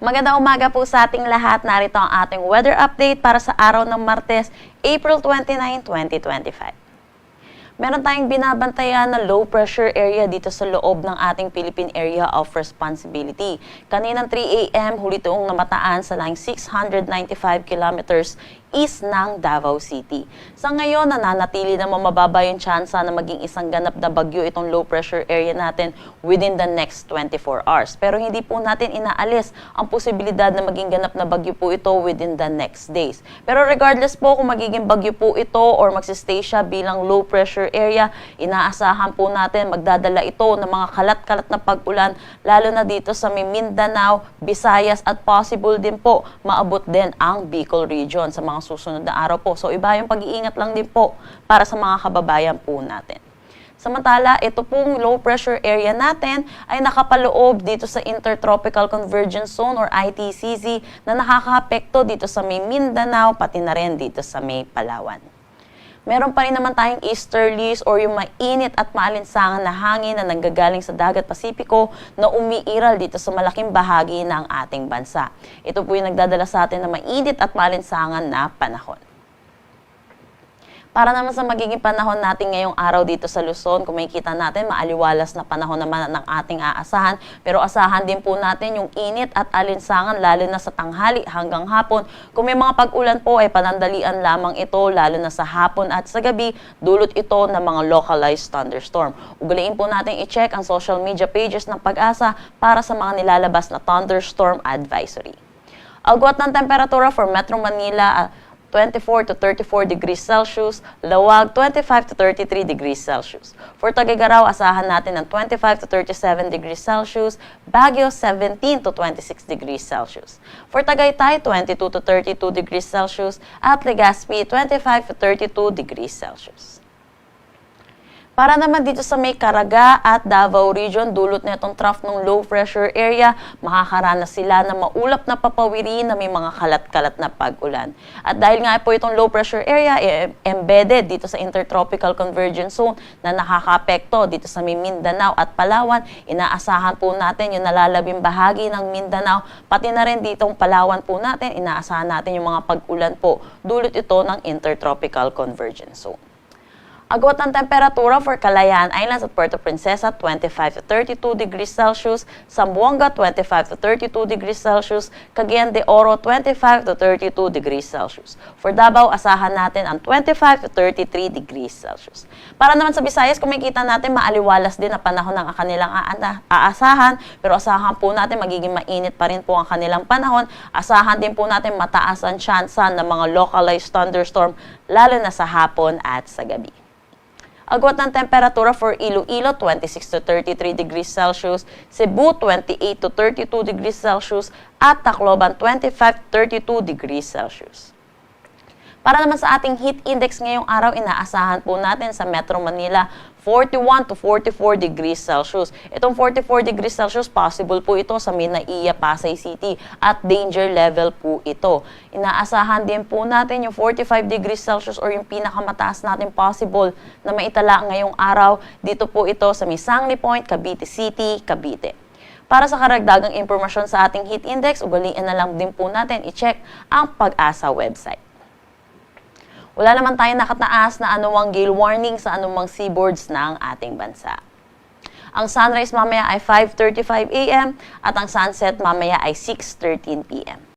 Magandang umaga po sa ating lahat. Narito ang ating weather update para sa araw ng Martes, April 29, 2025. Meron tayong binabantayan na low pressure area dito sa loob ng ating Philippine Area of Responsibility. Kaninang 3 a.m. huli itong namataan sa line 695 kilometers east ng Davao City. Sa ngayon, nananatili na mababa yung tsansa na maging isang ganap na bagyo itong low pressure area natin within the next 24 hours. Pero hindi po natin inaalis ang posibilidad na maging ganap na bagyo po ito within the next days. Pero regardless po kung magiging bagyo po ito or magsistay siya bilang low pressure area, inaasahan po natin magdadala ito ng mga kalat-kalat na pag-ulan lalo na dito sa Mindanao, Visayas at possible din po maabot din ang Bicol region sa mga susunod na araw po. So iba yung pag-iingat lang din po para sa mga kababayan po natin. Samantala, ito pong low pressure area natin ay nakapaloob dito sa Intertropical Convergence Zone or ITCZ na nakakaapekto dito sa may Mindanao pati na rin dito sa may Palawan. Meron pa rin naman tayong easterlies or yung mainit at maalinsangan na hangin na nanggagaling sa dagat Pasipiko na umiiral dito sa malaking bahagi ng ating bansa. Ito po yung nagdadala sa atin na mainit at maalinsangan na panahon. Para naman sa magiging panahon natin ngayong araw dito sa Luzon, kung makikita natin, maaliwalas na panahon naman ng ating aasahan. Pero asahan din po natin yung init at alinsangan lalo na sa tanghali hanggang hapon. Kung may mga pag-ulan po ay panandalian lamang ito lalo na sa hapon at sa gabi, dulot ito ng mga localized thunderstorm. Ugaliin po natin i-check ang social media pages ng Pag-asa para sa mga nilalabas na thunderstorm advisory. Agwat ng temperatura for Metro Manila, 24 to 34 degrees Celsius, Lawag 25 to 33 degrees Celsius. For Tagigaraw, asahan natin ng 25 to 37 degrees Celsius, Baguio 17 to 26 degrees Celsius. For Tagaytay, 22 to 32 degrees Celsius, at Legazpi 25 to 32 degrees Celsius. Para naman dito sa may Caraga at Davao region, dulot na itong trough ng low pressure area, makakaranas sila ng maulap na papawiri na may mga kalat-kalat na pag-ulan. At dahil nga po itong low pressure area, embedded dito sa Intertropical Convergence Zone na nakakaapekto dito sa may Mindanao at Palawan, inaasahan po natin yung nalalabing bahagi ng Mindanao, pati na rin ditong Palawan po natin, inaasahan natin yung mga pag-ulan po, dulot ito ng Intertropical Convergence Zone. Agwat ng temperatura for Calayan Islands at Puerto Princesa, 25 to 32 degrees Celsius, Zamboanga, 25 to 32 degrees Celsius, Cagayan de Oro, 25 to 32 degrees Celsius. For Davao, asahan natin ang 25 to 33 degrees Celsius. Para naman sa Visayas, kung makikita natin, maaliwalas din ang panahon ng kanilang aasahan, pero asahan po natin magiging mainit pa rin po ang kanilang panahon. Asahan din po natin mataas ang tsansa ng mga localized thunderstorm, lalo na sa hapon at sa gabi. Agwat ng temperatura for Iloilo, 26 to 33 degrees Celsius, Cebu, 28 to 32 degrees Celsius, at Tacloban, 25 to 32 degrees Celsius. Para naman sa ating heat index ngayong araw, inaasahan po natin sa Metro Manila, 41 to 44 degrees Celsius. Itong 44 degrees Celsius, possible po ito sa Minaiya, Pasay City at danger level po ito. Inaasahan din po natin yung 45 degrees Celsius or yung pinakamataas natin possible na maitala ngayong araw. Dito po ito sa Sangli Point, Cavite City, Cavite. Para sa karagdagang impormasyon sa ating heat index, ugaliin na lang din po natin i-check ang Pag-asa website. Wala naman tayong nakataas na anumang gale warning sa anumang seaboards ng ating bansa. Ang sunrise mamaya ay 5:35 a.m. at ang sunset mamaya ay 6:13 p.m.